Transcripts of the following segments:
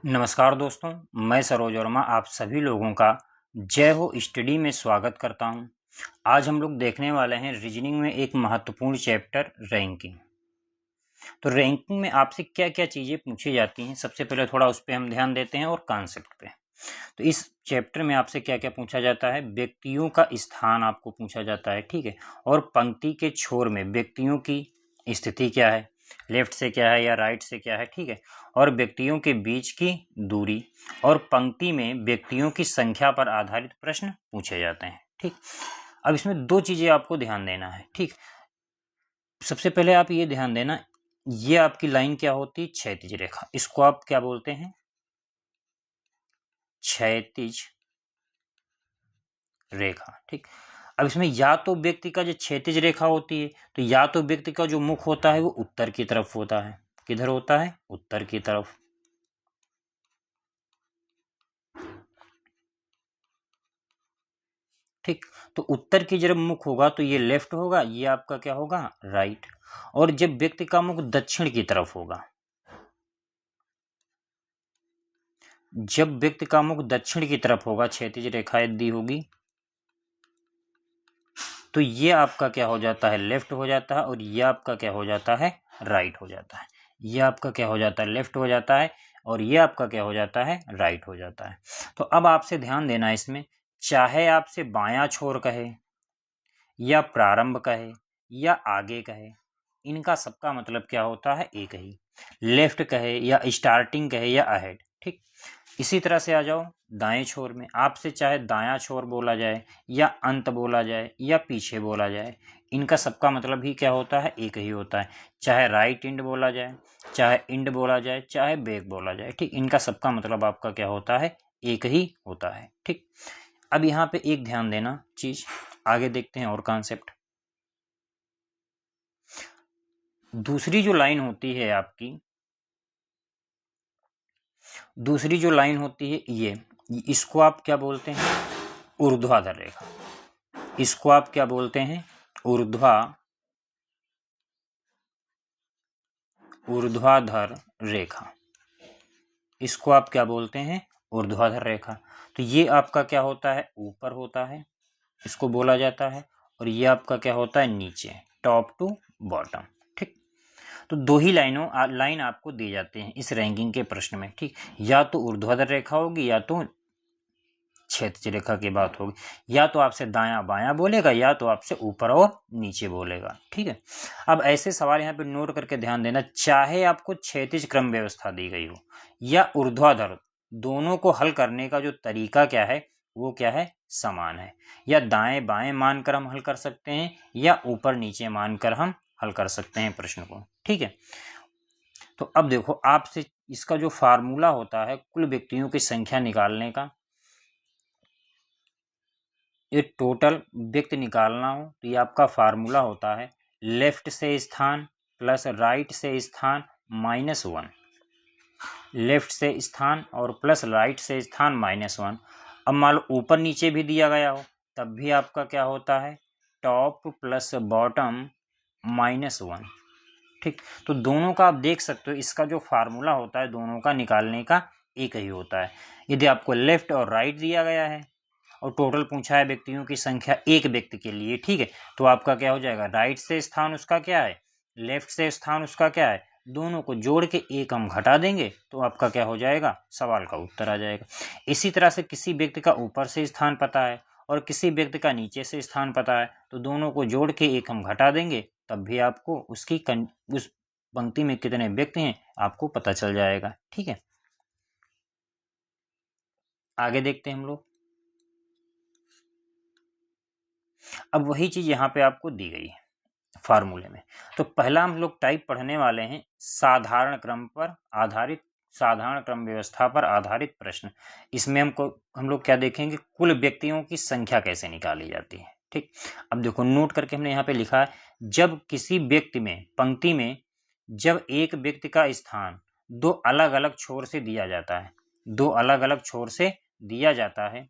नमस्कार दोस्तों, मैं सरोज वर्मा आप सभी लोगों का जय हो स्टडी में स्वागत करता हूं। आज हम लोग देखने वाले हैं रीजनिंग में एक महत्वपूर्ण चैप्टर रैंकिंग। तो रैंकिंग में आपसे क्या क्या चीज़ें पूछी जाती हैं, सबसे पहले थोड़ा उस पर हम ध्यान देते हैं और कॉन्सेप्ट पे। तो इस चैप्टर में आपसे क्या क्या पूछा जाता है, व्यक्तियों का स्थान आपको पूछा जाता है, ठीक है, और पंक्ति के छोर में व्यक्तियों की स्थिति क्या है, लेफ्ट से क्या है या राइट से क्या है, ठीक है, और व्यक्तियों के बीच की दूरी, और पंक्ति में व्यक्तियों की संख्या पर आधारित प्रश्न पूछे जाते हैं, ठीक। अब इसमें दो चीजें आपको ध्यान देना है, ठीक। सबसे पहले आप ये ध्यान देना, ये आपकी लाइन क्या होती है, क्षैतिज रेखा, इसको आप क्या बोलते हैं, क्षैतिज रेखा, ठीक। अब इसमें या तो व्यक्ति का जो क्षैतिज रेखा होती है, तो या तो व्यक्ति का जो मुख होता है वो उत्तर की तरफ होता है, किधर होता है, उत्तर की तरफ, ठीक। तो उत्तर की जब मुख होगा तो ये लेफ्ट होगा, ये आपका क्या होगा, राइट। और जब व्यक्ति का मुख दक्षिण की तरफ होगा, जब व्यक्ति का मुख दक्षिण की तरफ होगा, क्षैतिज रेखा यदि होगी, तो ये आपका क्या हो जाता है, लेफ्ट हो जाता है, और ये आपका क्या हो जाता है, राइट हो जाता है। ये आपका क्या हो जाता है, लेफ्ट हो जाता है, और ये आपका क्या हो जाता है, राइट हो जाता है। तो अब आपसे ध्यान देना इसमें, चाहे आपसे बायां छोर कहे या प्रारंभ कहे या आगे कहे, इनका सबका मतलब क्या होता है, एक ही। लेफ्ट कहे या स्टार्टिंग कहे या अहेड, ठीक। इसी तरह से आ जाओ दाएं छोर में, आपसे चाहे दायां छोर बोला जाए या अंत बोला जाए या पीछे बोला जाए, इनका सबका मतलब ही क्या होता है, एक ही होता है। चाहे राइट इंड बोला जाए, चाहे इंड बोला जाए, चाहे बैक बोला जाए, ठीक, इनका सबका मतलब आपका क्या होता है, एक ही होता है, ठीक। अब यहाँ पे एक ध्यान देना चीज, आगे देखते हैं और कॉन्सेप्ट। दूसरी जो लाइन होती है आपकी, दूसरी जो लाइन होती है ये, इसको आप क्या बोलते हैं, ऊर्ध्वाधर रेखा। इसको आप क्या बोलते हैं, ऊर्ध्वाधर रेखा। इसको आप क्या बोलते हैं, ऊर्ध्वाधर रेखा। तो ये आपका क्या होता है, ऊपर होता है, इसको बोला जाता है, और ये आपका क्या होता है, नीचे, टॉप टू बॉटम, ठीक। तो दो ही लाइन आपको दी जाती हैं इस रैंकिंग के प्रश्न में, ठीक। या तो ऊर्ध्वाधर रेखा होगी या तो क्षैतिज रेखा की बात होगी, या तो आपसे दायां बायां बोलेगा या तो आपसे ऊपर और नीचे बोलेगा, ठीक है। अब ऐसे सवाल यहाँ पे नोट करके ध्यान देना, चाहे आपको क्षैतिज क्रम व्यवस्था दी गई हो या ऊर्ध्वाधर, दोनों को हल करने का जो तरीका क्या है वो क्या है, समान है। या दाएं बाएं मानकर हम हल कर सकते हैं या ऊपर नीचे मानकर हम हल कर सकते हैं प्रश्न को, ठीक है। तो अब देखो, आपसे इसका जो फार्मूला होता है कुल व्यक्तियों की संख्या निकालने का, ये टोटल व्यक्ति निकालना हो तो ये आपका फार्मूला होता है, लेफ्ट से स्थान प्लस राइट से स्थान -1, लेफ्ट से स्थान और प्लस राइट से स्थान -1। अब मान लो ऊपर नीचे भी दिया गया हो तब भी आपका क्या होता है, टॉप प्लस बॉटम -1, ठीक। तो दोनों का आप देख सकते हो, इसका जो फार्मूला होता है दोनों का निकालने का एक ही होता है। यदि आपको लेफ्ट और राइट दिया गया है और टोटल पूछा है व्यक्तियों की संख्या एक व्यक्ति के लिए, ठीक है, तो आपका क्या हो जाएगा, राइट से स्थान उसका क्या है, लेफ्ट से स्थान उसका क्या है, दोनों को जोड़ के एक हम घटा देंगे तो आपका क्या हो जाएगा, सवाल का उत्तर आ जाएगा। इसी तरह से किसी व्यक्ति का ऊपर से स्थान पता है और किसी व्यक्ति का नीचे से स्थान पता है, तो दोनों को जोड़ के एक हम घटा देंगे, तब भी आपको उस पंक्ति में कितने व्यक्ति हैं आपको पता चल जाएगा, ठीक है। आगे देखते हैं हम लोग। अब वही चीज यहाँ पे आपको दी गई है फार्मूले में। तो पहला हम लोग टाइप पढ़ने वाले हैं, साधारण क्रम पर आधारित, साधारण क्रम व्यवस्था पर आधारित प्रश्न। इसमें हम लोग क्या देखेंगे, कुल व्यक्तियों की संख्या कैसे निकाली जाती है, ठीक। अब देखो नोट करके हमने यहाँ पे लिखा है, जब किसी व्यक्ति में पंक्ति में जब एक व्यक्ति का स्थान दो अलग अलग छोर से दिया जाता है, दो अलग अलग छोर से दिया जाता है,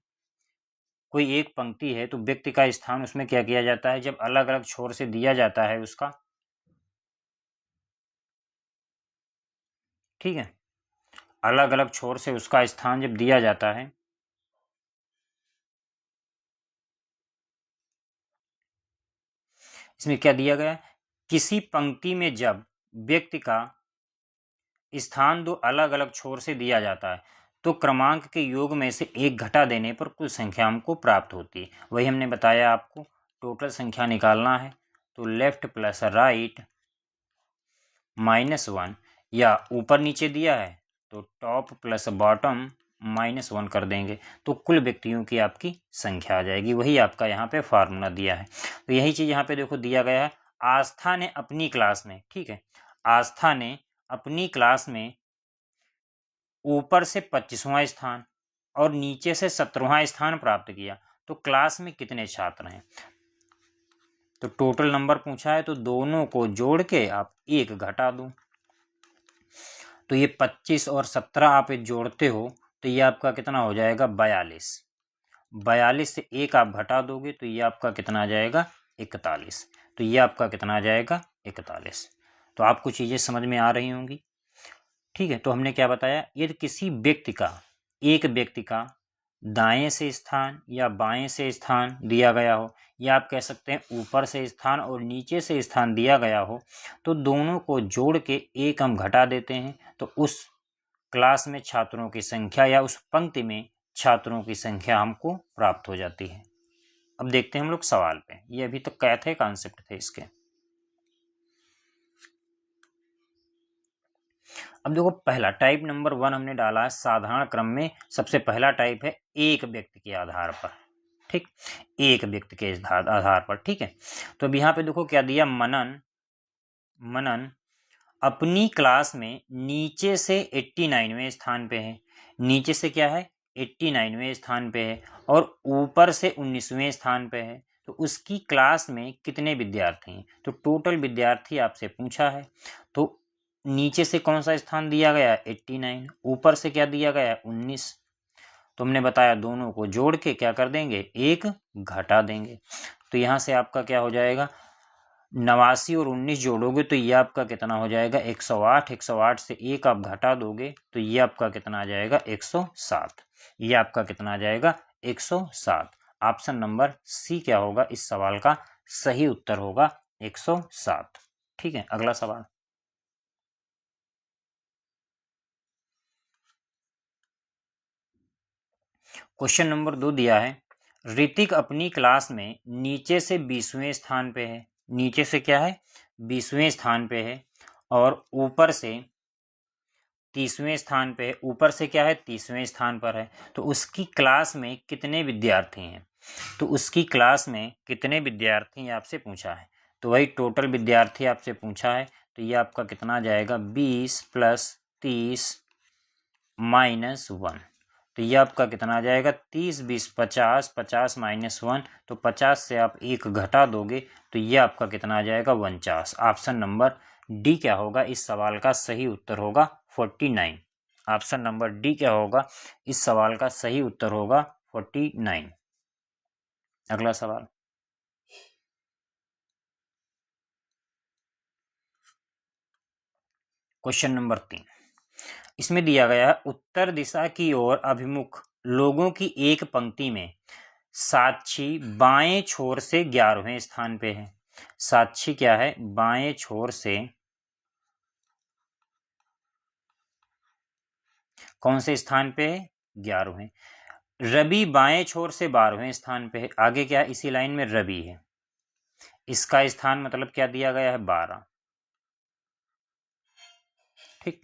कोई एक पंक्ति है तो व्यक्ति का स्थान उसमें क्या किया जाता है, जब अलग अलग छोर से दिया जाता है उसका, ठीक है। अलग अलग छोर से उसका स्थान जब दिया जाता है, इसमें क्या दिया गया, किसी पंक्ति में जब व्यक्ति का स्थान दो अलग अलग छोर से दिया जाता है तो क्रमांक के योग में से एक घटा देने पर कुल संख्या हमको प्राप्त होती है। वही हमने बताया आपको, टोटल संख्या निकालना है तो लेफ्ट प्लस राइट -1, या ऊपर नीचे दिया है तो टॉप प्लस बॉटम -1 कर देंगे तो कुल व्यक्तियों की आपकी संख्या आ जाएगी। वही आपका यहाँ पे फार्मूला दिया है। तो यही चीज़ यहाँ पे देखो दिया गया है, आस्था ने अपनी क्लास में, ठीक है, आस्था ने अपनी क्लास में ऊपर से 25वां स्थान और नीचे से 17वां स्थान प्राप्त किया, तो क्लास में कितने छात्र हैं, तो टोटल नंबर पूछा है तो दोनों को जोड़ के आप एक घटा दो, तो ये 25 और 17 आप जोड़ते हो तो ये आपका कितना हो जाएगा 42। 42 से एक आप घटा दोगे तो ये आपका कितना आ जाएगा 41। तो ये आपका कितना आ जाएगा 41। तो आपको चीज़ें समझ में आ रही होंगी, ठीक है। तो हमने क्या बताया, यदि किसी व्यक्ति का, एक व्यक्ति का दाएं से स्थान या बाएं से स्थान दिया गया हो, या आप कह सकते हैं ऊपर से स्थान और नीचे से स्थान दिया गया हो, तो दोनों को जोड़ के एक हम घटा देते हैं तो उस क्लास में छात्रों की संख्या या उस पंक्ति में छात्रों की संख्या हमको प्राप्त हो जाती है। अब देखते हैं हम लोग सवाल पे, ये अभी तक क्या थे कॉन्सेप्ट थे इसके। अब देखो पहला टाइप नंबर 1 हमने डाला है साधारण क्रम में, सबसे पहला टाइप है एक व्यक्ति के आधार पर, ठीक, एक व्यक्ति के आधार पर, ठीक है। तो अब यहाँ पे देखो क्या दिया, मनन अपनी क्लास में नीचे से 89वें स्थान पे है, नीचे से क्या है 89वें स्थान पे है, और ऊपर से 19वें स्थान पे है, तो उसकी क्लास में कितने विद्यार्थी हैं, तो टोटल विद्यार्थी आपसे पूछा है। तो नीचे से कौन सा स्थान दिया गया 89, ऊपर से क्या दिया गया 19, तो हमने बताया दोनों को जोड़ के क्या कर देंगे, एक घटा देंगे। तो यहाँ से आपका क्या हो जाएगा, 89 और 19 जोड़ोगे तो ये आपका कितना हो जाएगा 108। 108 से एक आप घटा दोगे तो ये आपका कितना आ जाएगा 107। ये आपका कितना आ जाएगा 107। ऑप्शन नंबर सी क्या होगा इस सवाल का सही उत्तर होगा 107, ठीक है। अगला सवाल, क्वेश्चन नंबर 2 दिया है, ऋतिक अपनी क्लास में नीचे से 20वें स्थान पे है, नीचे से क्या है 20वें स्थान पे है, और ऊपर से 30वें स्थान पे है, ऊपर से क्या है 30वें स्थान पर है, तो उसकी क्लास में कितने विद्यार्थी हैं, तो उसकी क्लास में कितने विद्यार्थी आपसे पूछा है। तो वही टोटल विद्यार्थी आपसे पूछा है, तो ये आपका कितना आ जाएगा 20 + 30 - 1, तो ये आपका कितना आ जाएगा 30 20 50 50 -1, तो 50 से आप एक घटा दोगे तो ये आपका कितना आ जाएगा 49। ऑप्शन नंबर डी क्या होगा इस सवाल का सही उत्तर होगा 49। ऑप्शन नंबर डी क्या होगा इस सवाल का सही उत्तर होगा 49। अगला सवाल, क्वेश्चन नंबर 3, इसमें दिया गया है उत्तर दिशा की ओर अभिमुख लोगों की एक पंक्ति में साक्षी बाएं छोर से 11वें स्थान पे है। साक्षी क्या है बाएं छोर से कौन से स्थान पे है 11वें। रवि बाएं छोर से 12वें स्थान पे है, आगे क्या है इसी लाइन में रवि है, इसका स्थान मतलब क्या दिया गया है 12, ठीक।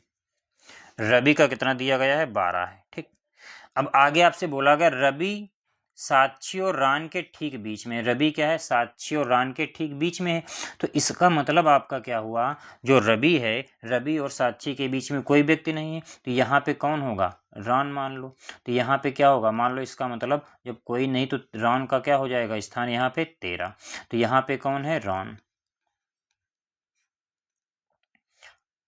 रवि का कितना दिया गया है 12 है, ठीक। अब आगे आपसे बोला गया रवि साक्षी और रान के ठीक बीच में, रवि क्या है साक्षी और रान के ठीक बीच में है, तो इसका मतलब आपका क्या हुआ, जो रवि है रवि और साक्षी के बीच में कोई व्यक्ति नहीं है, तो यहाँ पे कौन होगा रान मान लो, तो यहाँ पे क्या होगा मान लो, इसका मतलब जब कोई नहीं तो रान का क्या हो जाएगा स्थान यहाँ पे 13, तो यहाँ पे कौन है रान,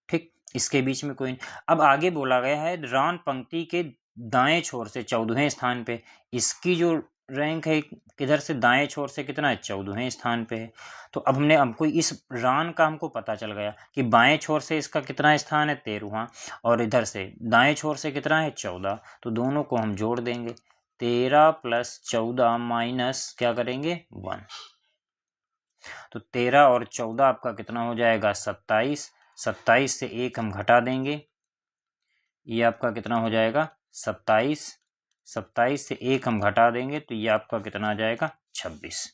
ठीक, इसके बीच में कोई नहीं। अब आगे बोला गया है रान पंक्ति के दाएं छोर से 14वें स्थान पे, इसकी जो रैंक है किधर से, दाएं छोर से कितना है, 14वें स्थान पे है। तो अब हमको इस रान का हमको पता चल गया कि बाएं छोर से इसका कितना स्थान है, 13वां, और इधर से दाएं छोर से कितना है, 14। तो दोनों को हम जोड़ देंगे, 13 + 14 माइनस क्या करेंगे, 1। तो 13 और 14 आपका कितना हो जाएगा, 27। 27 से 1 हम घटा देंगे, ये आपका कितना हो जाएगा, 27। 27 से 1 हम घटा देंगे तो ये आपका कितना आ जाएगा, 26।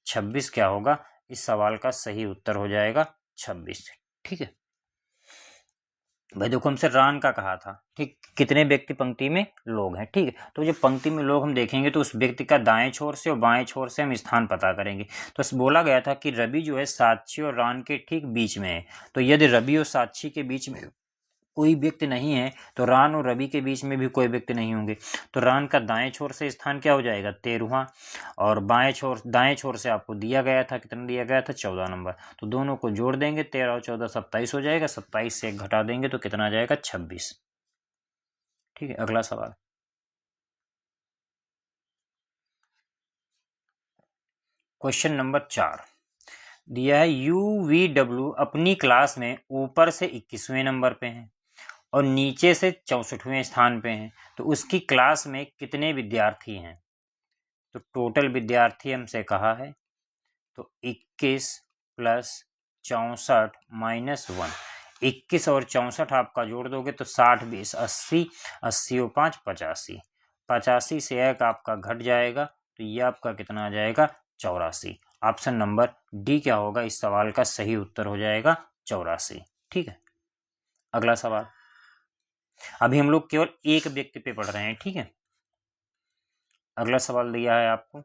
26 क्या होगा, इस सवाल का सही उत्तर हो जाएगा 26। ठीक है भाई, देखो हमसे रान का कहा था, ठीक, कितने व्यक्ति पंक्ति में लोग हैं। ठीक है, तो जो पंक्ति में लोग हम देखेंगे तो उस व्यक्ति का दाएं छोर से और बाएं छोर से हम स्थान पता करेंगे। तो बोला गया था कि रवि जो है साक्षी और रान के ठीक बीच में है। तो यदि रवि और साक्षी के बीच में कोई व्यक्ति नहीं है तो रान और रवि के बीच में भी कोई व्यक्ति नहीं होंगे। तो रान का दाएं छोर से स्थान क्या हो जाएगा, 13वां, और दाएं छोर से आपको दिया गया था, कितना दिया गया था, 14 नंबर। तो दोनों को जोड़ देंगे, 13 और 14 27 हो जाएगा। 27 से 1 घटा देंगे तो कितना आ जाएगा, 26। ठीक है, अगला सवाल। क्वेश्चन नंबर 4 दिया है, UVW अपनी क्लास में ऊपर से 21वें नंबर पे है और नीचे से 64वें स्थान पे हैं। तो उसकी क्लास में कितने विद्यार्थी हैं। तो टोटल विद्यार्थी हमसे कहा है, तो 21 + 64 - 1। 21 और 64 आपका जोड़ दोगे तो 60 + 20 80, 80 और 5 85। 85 से 1 आपका घट जाएगा तो ये आपका कितना आ जाएगा, 84। ऑप्शन नंबर डी क्या होगा, इस सवाल का सही उत्तर हो जाएगा 84। ठीक है, अगला सवाल। अभी हम लोग केवल एक व्यक्ति पे पढ़ रहे हैं। ठीक है, अगला सवाल दिया है आपको,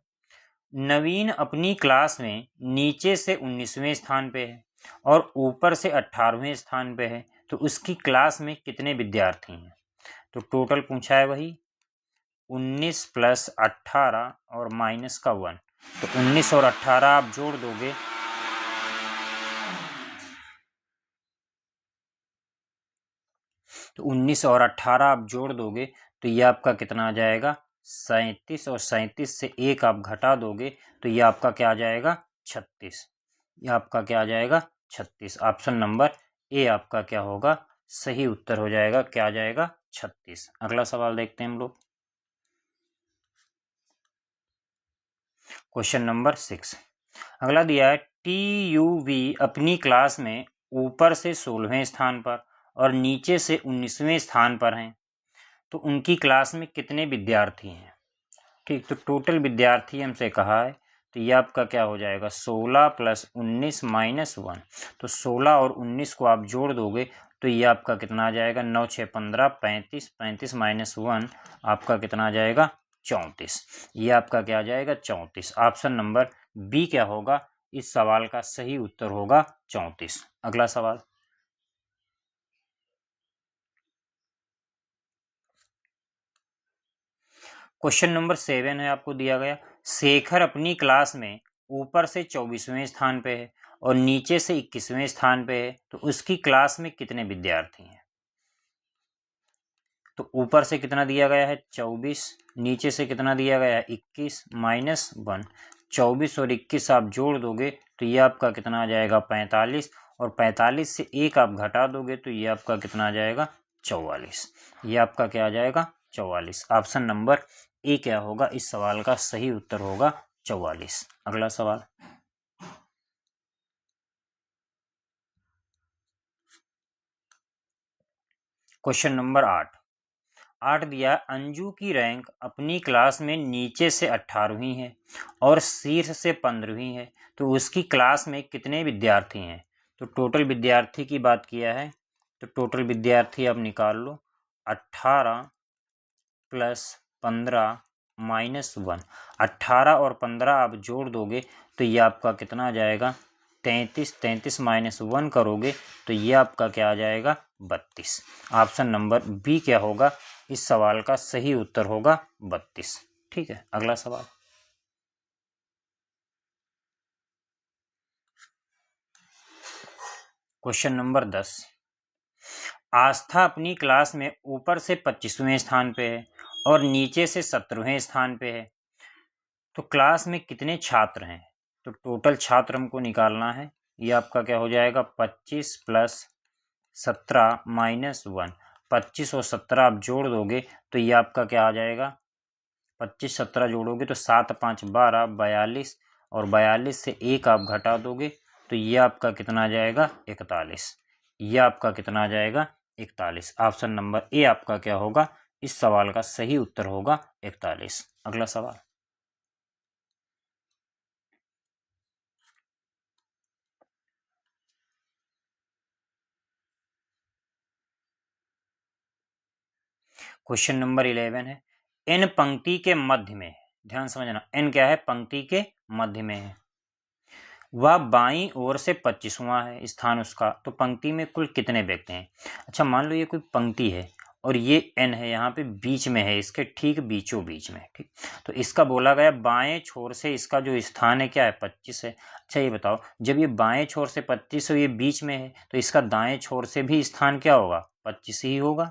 नवीन अपनी क्लास में नीचे से 19वें स्थान पे है और ऊपर से 18वें स्थान पे है। तो उसकी क्लास में कितने विद्यार्थी हैं। तो टोटल पूछा है वही 19 + 18 और माइनस का 1। तो 19 और 18 आप जोड़ दोगे तो 19 और 18 आप जोड़ दोगे तो ये आपका कितना आ जाएगा, 37। और 37 से 1 आप घटा दोगे तो ये आपका क्या आ जाएगा, 36। ये आपका क्या आ जाएगा, 36। ऑप्शन नंबर ए आपका क्या होगा, सही उत्तर हो जाएगा, क्या आ जाएगा, 36। अगला सवाल देखते हैं हम लोग। क्वेश्चन नंबर 6 अगला दिया है, TUV अपनी क्लास में ऊपर से 16वें स्थान पर और नीचे से 19वें स्थान पर हैं। तो उनकी क्लास में कितने विद्यार्थी हैं। ठीक, तो टोटल विद्यार्थी हमसे कहा है तो ये आपका क्या हो जाएगा, 16 + 19 - 1। तो 16 और 19 को आप जोड़ दोगे तो ये आपका कितना आ जाएगा, 9 6 15 35, 35 - 1 आपका कितना आ जाएगा, 34। ये आपका क्या आ जाएगा, 34। ऑप्शन नंबर बी क्या होगा, इस सवाल का सही उत्तर होगा 34। अगला सवाल। क्वेश्चन नंबर 7 है, आपको दिया गया, शेखर अपनी क्लास में ऊपर से 24वें स्थान पे है और नीचे से 21वें स्थान पे है। तो उसकी क्लास में कितने विद्यार्थी हैं। तो ऊपर से कितना दिया गया है, 24, नीचे से कितना दिया गया है, 21 - 1। 24 और 21 आप जोड़ दोगे तो ये आपका कितना आ जाएगा, 45। और 45 से 1 आप घटा दोगे तो ये आपका कितना आ जाएगा, 44। ये आपका क्या आ जाएगा, 44। ऑप्शन नंबर ए क्या होगा, इस सवाल का सही उत्तर होगा 44। अगला सवाल। क्वेश्चन नंबर 8 दिया, अंजू की रैंक अपनी क्लास में नीचे से 18वीं है और शीर्ष से 15वीं है। तो उसकी क्लास में कितने विद्यार्थी हैं। तो टोटल विद्यार्थी की बात किया है तो टोटल विद्यार्थी आप निकाल लो, 18 + 15 - 1। 18 और 15 आप जोड़ दोगे तो ये आपका कितना आ जाएगा, 33। 33 - 1 करोगे तो ये आपका क्या आ जाएगा, 32। ऑप्शन नंबर बी क्या होगा, इस सवाल का सही उत्तर होगा 32। ठीक है, अगला सवाल। क्वेश्चन नंबर 10, आस्था अपनी क्लास में ऊपर से 25वें स्थान पे है और नीचे से 17वें स्थान पे है। तो क्लास में कितने छात्र हैं, तो टोटल छात्र हमको निकालना है। ये आपका क्या हो जाएगा 25 प्लस 17 माइनस 1। 25 और 17 आप जोड़ दोगे तो ये आपका क्या आ जाएगा, 25 17 जोड़ोगे तो 7 5 12 42, और 42 से 1 आप घटा दोगे तो ये आपका कितना आ जाएगा 41। ये आपका कितना आ जाएगा 41। ऑप्शन नंबर ए आपका क्या होगा, इस सवाल का सही उत्तर होगा 41। अगला सवाल, क्वेश्चन नंबर 11 है, एन पंक्ति के मध्य में है। ध्यान समझना, एन क्या है, पंक्ति के मध्य में है। वह बाईं ओर से 25वां है स्थान उसका, तो पंक्ति में कुल कितने व्यक्ति हैं। अच्छा मान लो ये कोई पंक्ति है और ये एन है, यहाँ पे बीच में है, इसके ठीक बीचों बीच में। ठीक, तो इसका बोला गया बाएं छोर से इसका जो स्थान है क्या है 25 है। अच्छा ये बताओ, जब ये बाएं छोर से 25 और ये बीच में है तो इसका दाएं छोर से भी स्थान क्या होगा 25 ही होगा।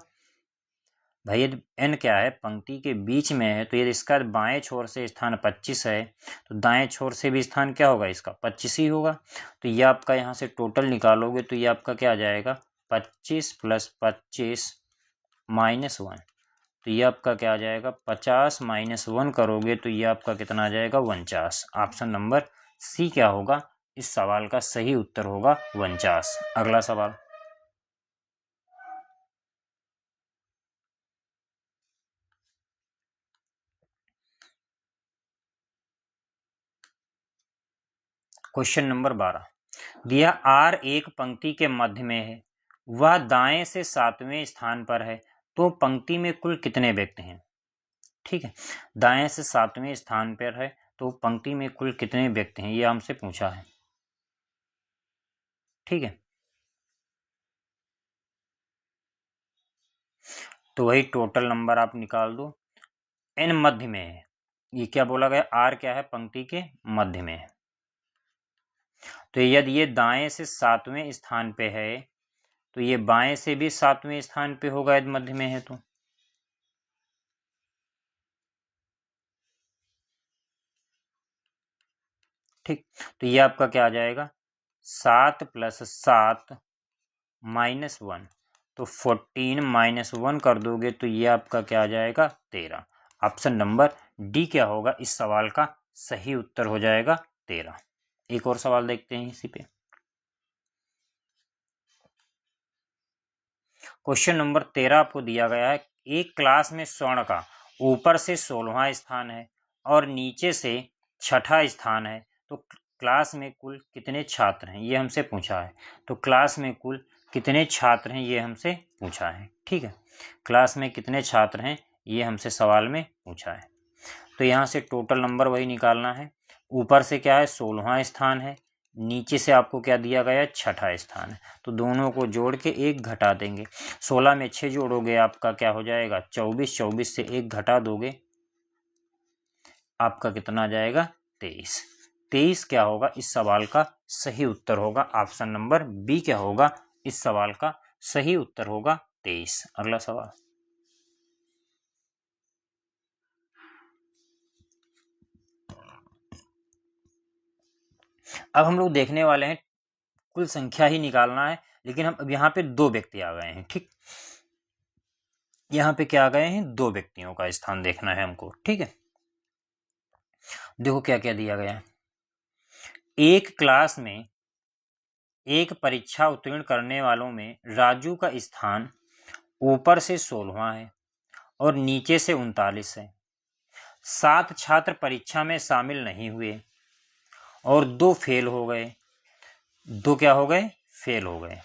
भाई यदि एन क्या है, पंक्ति के बीच में है, तो यदि इसका बाएं छोर से स्थान 25 है तो दाएं छोर से भी स्थान क्या होगा इसका 25 ही होगा। तो ये आपका यहाँ से टोटल निकालोगे तो ये आपका क्या आ जाएगा 25 प्लस 25 माइनस 1। तो ये आपका क्या आ जाएगा 50 माइनस 1 करोगे तो ये आपका कितना आ जाएगा 49। ऑप्शन नंबर सी क्या होगा, इस सवाल का सही उत्तर होगा 49। अगला सवाल, क्वेश्चन नंबर 12 दिया, आर एक पंक्ति के मध्य में है, वह दाएं से 7वें स्थान पर है, तो पंक्ति में कुल कितने व्यक्ति हैं। ठीक है, दाएं से 7वें स्थान पर है तो पंक्ति में कुल कितने व्यक्ति हैं, ये हमसे पूछा है। ठीक है, तो वही टोटल नंबर आप निकाल दो। एन मध्य में है, ये क्या बोला गया, आर क्या है पंक्ति के मध्य में है, तो यदि ये दाएं से 7वें स्थान पे है तो ये बाएं से भी 7वें स्थान पे होगा यदि मध्य में है तो। ठीक, तो ये आपका क्या आ जाएगा 7 प्लस 7 माइनस 1, तो 14 माइनस 1 कर दोगे तो ये आपका क्या आ जाएगा 13। ऑप्शन नंबर डी क्या होगा, इस सवाल का सही उत्तर हो जाएगा 13। एक और सवाल देखते हैं इसी पे, क्वेश्चन नंबर 13 आपको दिया गया है, एक क्लास में स्वर्ण का ऊपर से 16वां स्थान है और नीचे से 6ठा स्थान है, तो क्लास में कुल कितने छात्र हैं, ये हमसे पूछा है। तो क्लास में कुल कितने छात्र हैं ये हमसे पूछा है। ठीक है, क्लास में कितने छात्र हैं ये हमसे सवाल में पूछा है। तो यहाँ से टोटल नंबर वही निकालना है, ऊपर से क्या है 16वां स्थान है, नीचे से आपको क्या दिया गया है 6ठा स्थान है, तो दोनों को जोड़ के 1 घटा देंगे। 16 में 6 जोड़ोगे आपका क्या हो जाएगा 24, 24 से 1 घटा दोगे आपका कितना आ जाएगा 23। 23 क्या होगा, इस सवाल का सही उत्तर होगा, ऑप्शन नंबर बी क्या होगा, इस सवाल का सही उत्तर होगा 23। अगला सवाल, अब हम लोग देखने वाले हैं, कुल संख्या ही निकालना है, लेकिन हम अब यहाँ पे 2 व्यक्ति आ गए हैं। ठीक, यहाँ पे क्या आ गए हैं 2 व्यक्तियों का स्थान देखना है हमको। ठीक है, देखो क्या क्या दिया गया है, एक क्लास में एक परीक्षा उत्तीर्ण करने वालों में राजू का स्थान ऊपर से 16वां है और नीचे से 39 है। 7 छात्र परीक्षा में शामिल नहीं हुए और 2 फेल हो गए। 2 क्या हो गए, फेल हो गए।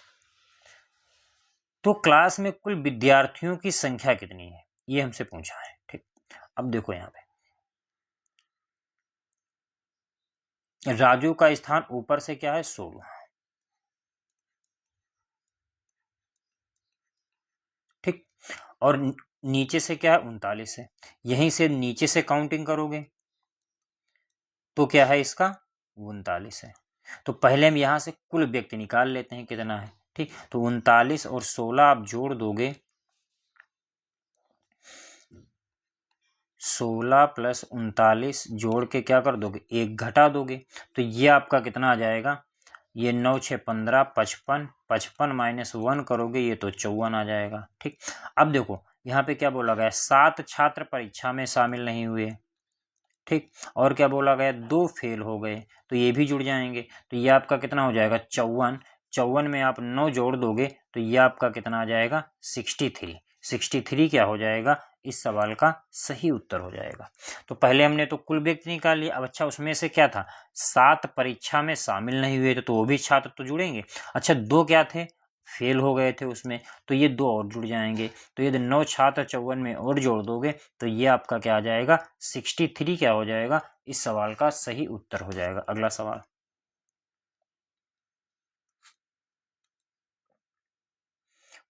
तो क्लास में कुल विद्यार्थियों की संख्या कितनी है, ये हमसे पूछा है। ठीक, अब देखो यहाँ पे राजू का स्थान ऊपर से क्या है 16, ठीक, और नीचे से क्या है 39 है। यहीं से नीचे से काउंटिंग करोगे तो क्या है इसका 39 है। तो पहले हम यहाँ से कुल व्यक्ति निकाल लेते हैं कितना है। ठीक, तो 39 और 16 आप जोड़ दोगे 16 प्लस 39 जोड़ के क्या कर दोगे, 1 घटा दोगे, तो ये आपका कितना आ जाएगा, ये 9 6 15 55, 55 माइनस 1 करोगे ये तो 54 आ जाएगा। ठीक, अब देखो यहाँ पे क्या बोला गया, 7 छात्र परीक्षा में शामिल नहीं हुए। ठीक, और क्या बोला गया, 2 फेल हो गए, तो ये भी जुड़ जाएंगे, तो ये आपका कितना हो जाएगा 54, 54 में आप 9 जोड़ दोगे तो ये आपका कितना आ जाएगा 63, 63 क्या हो जाएगा, इस सवाल का सही उत्तर हो जाएगा। तो पहले हमने तो कुल व्यक्ति निकाल लिया। अब अच्छा उसमें से क्या था, 7 परीक्षा में शामिल नहीं हुए थे, तो वो भी छात्र तो जुड़ेंगे। अच्छा 2 क्या थे, फेल हो गए थे उसमें, तो ये 2 और जुड़ जाएंगे, तो यदि 9 छात्र 54 में और जोड़ दोगे तो ये आपका क्या आ जाएगा 63 क्या हो जाएगा, इस सवाल का सही उत्तर हो जाएगा। अगला सवाल,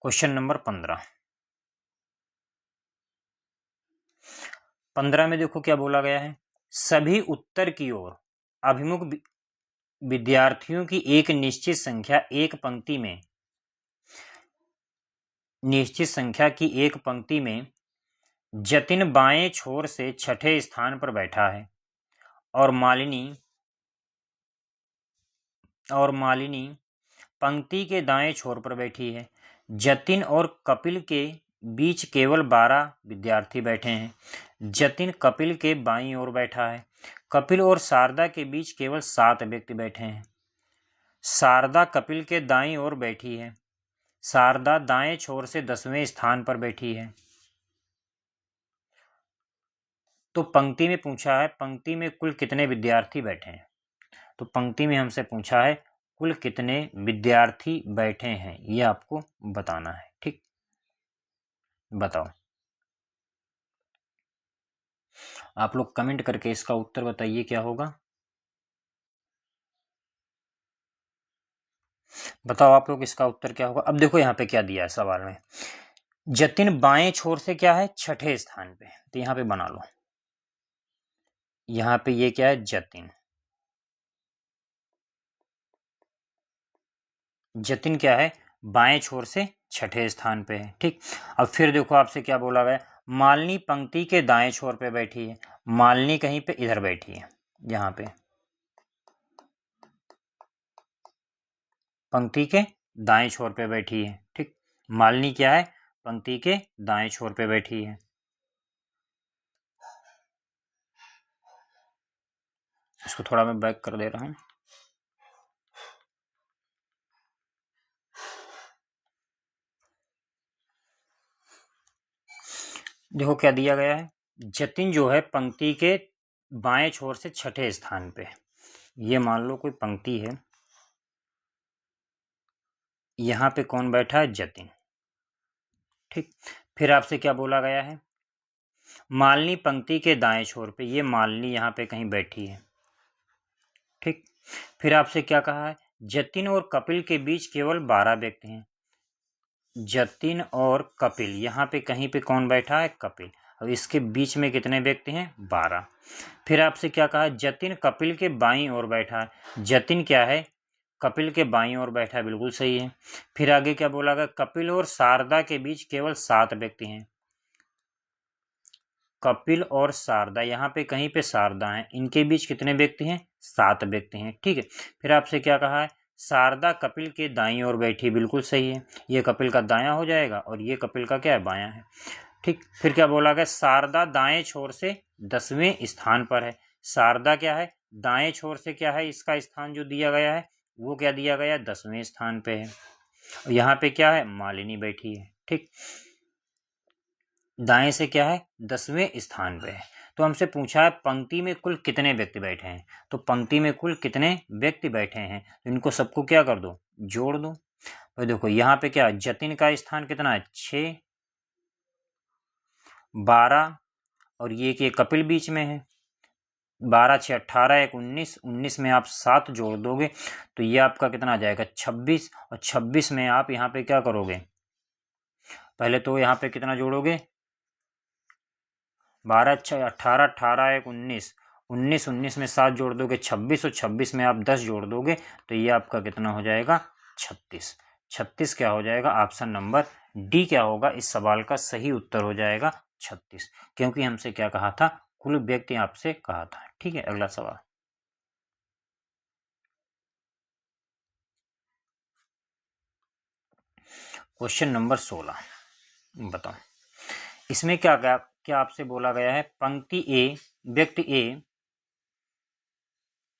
क्वेश्चन नंबर 15 में देखो क्या बोला गया है, सभी उत्तर की ओर अभिमुख विद्यार्थियों की एक निश्चित संख्या की एक पंक्ति में जतिन बाएं छोर से छठे स्थान पर बैठा है और मालिनी पंक्ति के दाएं छोर पर बैठी है। जतिन और कपिल के बीच केवल 12 विद्यार्थी बैठे हैं। जतिन कपिल के बाईं ओर बैठा है। कपिल और शारदा के बीच केवल 7 व्यक्ति बैठे हैं। शारदा कपिल के दाईं ओर बैठी है। शारदा दाएं छोर से 10वें स्थान पर बैठी है। तो पंक्ति में पूछा है, पंक्ति में कुल कितने विद्यार्थी बैठे हैं, तो पंक्ति में हमसे पूछा है कुल कितने विद्यार्थी बैठे हैं, ये आपको बताना है। ठीक, बताओ, आप लोग कमेंट करके इसका उत्तर बताइए क्या होगा। बताओ आप लोग इसका उत्तर क्या होगा। अब देखो यहाँ पे क्या दिया है सवाल में, जतिन बाएं छोर से क्या है छठे स्थान पे, तो यहाँ पे बना लो, यहाँ पे ये क्या है जतिन, जतिन क्या है बाएं छोर से छठे स्थान पे है। ठीक, अब फिर देखो आपसे क्या बोला गया, मालिनी पंक्ति के दाएं छोर पे बैठी है। मालिनी कहीं पे इधर बैठी है, यहाँ पे पंक्ति के दाएं छोर पे बैठी है। ठीक, मालिनी क्या है पंक्ति के दाएं छोर पे बैठी है। इसको थोड़ा मैं बैक कर दे रहा हूं। देखो क्या दिया गया है, जतिन जो है पंक्ति के बाएं छोर से छठे स्थान पे, ये मान लो कोई पंक्ति है, यहाँ पे कौन बैठा है जतिन। ठीक, फिर आपसे क्या बोला गया है, मालिनी पंक्ति के दाएं छोर पे, ये मालिनी यहाँ पे कहीं बैठी है। ठीक, फिर आपसे क्या कहा है, जतिन और कपिल के बीच केवल 12 व्यक्ति हैं। जतिन और कपिल, यहाँ पे कहीं पे कौन बैठा है कपिल, अब इसके बीच में कितने व्यक्ति हैं 12। फिर आपसे क्या कहा, जतिन कपिल के बाईं ओर बैठा है। जतिन क्या है कपिल के बाईं ओर बैठा है, बिल्कुल सही है। फिर आगे क्या बोला गया, कपिल और शारदा के बीच केवल 7 व्यक्ति हैं। कपिल और शारदा, यहाँ पे कहीं पे शारदा है, इनके बीच कितने व्यक्ति हैं 7 व्यक्ति हैं। ठीक है, फिर आपसे क्या कहा है, शारदा कपिल के दाईं ओर बैठी, बिल्कुल सही है, ये कपिल का दायां हो जाएगा और ये कपिल का क्या है बायां है। ठीक, फिर क्या बोला गया, शारदा दाएं छोर से 10वें स्थान पर है। शारदा क्या है दाएं छोर से क्या है, इसका स्थान जो दिया गया है वो क्या दिया गया है 10वें स्थान पे है। और यहाँ पे क्या है मालिनी बैठी है। ठीक, दाएं से क्या है 10वें स्थान पे है। तो हमसे पूछा है पंक्ति में कुल कितने व्यक्ति बैठे हैं, तो पंक्ति में कुल कितने व्यक्ति बैठे हैं, तो इनको सबको क्या कर दो जोड़ दो। तो देखो यहाँ पे क्या जतिन का स्थान कितना है 6, 12 और ये कपिल बीच में है, 12 6 18 1 19, 19 में आप 7 जोड़ दोगे तो ये आपका कितना आ जाएगा 26, और 26 में आप यहाँ पे क्या करोगे, पहले तो यहाँ पे कितना जोड़ोगे 12 6 18 18 1 19, 19 19 में 7 जोड़ दोगे 26, और 26 में आप 10 जोड़ दोगे तो ये आपका कितना हो जाएगा 36। 36 क्या हो जाएगा, ऑप्शन नंबर डी क्या होगा इस सवाल का सही उत्तर हो जाएगा 36, क्योंकि हमसे क्या कहा था, कुल व्यक्ति आपसे कहा था। ठीक है, अगला सवाल। क्वेश्चन नंबर 16 बताओ, इसमें क्या क्या क्या आपसे बोला गया है। पंक्ति ए, व्यक्ति ए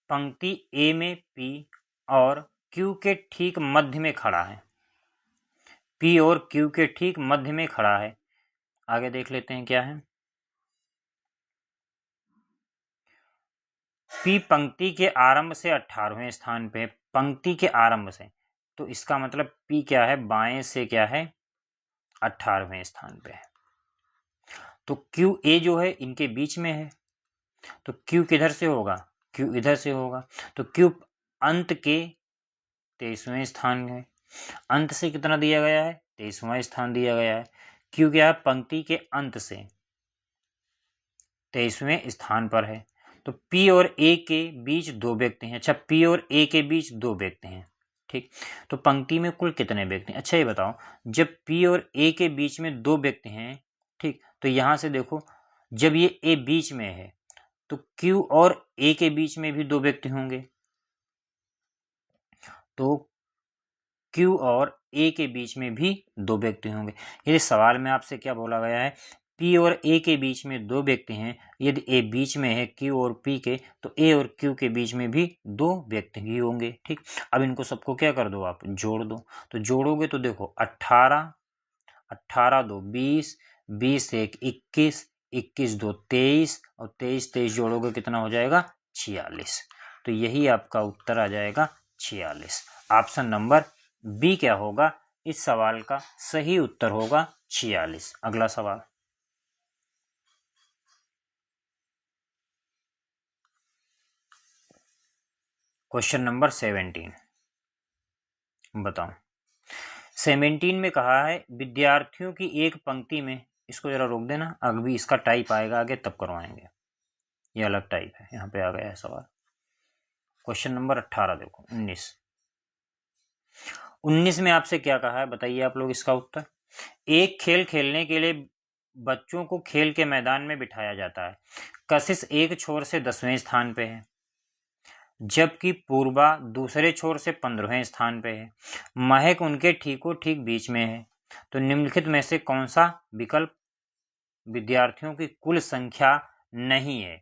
पंक्ति ए में पी और क्यू के ठीक मध्य में खड़ा है। पी और क्यू के ठीक मध्य में खड़ा है। आगे देख लेते हैं क्या है। पी पंक्ति के आरंभ से 18वें स्थान पे है। पंक्ति के आरंभ से, तो इसका मतलब पी क्या है, बाएं से क्या है, 18वें स्थान पे है। तो क्यू ए जो है इनके बीच में है, तो क्यू किधर से होगा, क्यू इधर से होगा। तो क्यू अंत के 23वें स्थान है। अंत से कितना दिया गया है, 23वां स्थान दिया गया है। क्यू क्या है, पंक्ति के अंत से 23वें स्थान पर है। तो पी और ए के बीच दो व्यक्ति हैं। अच्छा, पी और ए के बीच दो व्यक्ति हैं। ठीक, तो पंक्ति में कुल कितने व्यक्ति हैं। अच्छा ये बताओ, जब पी और ए के बीच में दो व्यक्ति हैं, ठीक, तो यहां से देखो, जब ये ए बीच में है तो क्यू और ए के बीच में भी दो व्यक्ति होंगे। तो क्यू और ए के बीच में भी दो व्यक्ति होंगे। यदि सवाल में आपसे क्या बोला गया है, पी और ए के बीच में दो व्यक्ति हैं, यदि ए बीच में है क्यू और पी के, तो ए और क्यू के बीच में भी दो व्यक्ति ही होंगे। ठीक, अब इनको सबको क्या कर दो, आप जोड़ दो। तो जोड़ोगे तो देखो 18, 18 दो 20, 20 एक 21, 21 दो 23 और 23 23 जोड़ोगे कितना हो जाएगा, 46। तो यही आपका उत्तर आ जाएगा 46। ऑप्शन नंबर बी क्या होगा, इस सवाल का सही उत्तर होगा 46। अगला सवाल। क्वेश्चन नंबर 17 बताओ। 17 में कहा है विद्यार्थियों की एक पंक्ति में, इसको जरा रोक देना, अभी इसका टाइप आएगा आगे तब करवाएंगे, ये अलग टाइप है, यहाँ पे आ गया है सवाल। क्वेश्चन नंबर 18 देखो, 19 में आपसे क्या कहा है, बताइए आप लोग इसका उत्तर। एक खेल खेलने के लिए बच्चों को खेल के मैदान में बिठाया जाता है। कशिश एक छोर से 10वें स्थान पे है, जबकि पूर्वा दूसरे छोर से 15वें स्थान पे है। महक उनके ठीकों ठीक बीच में है। तो निम्नलिखित में से कौन सा विकल्प विद्यार्थियों की कुल संख्या नहीं है।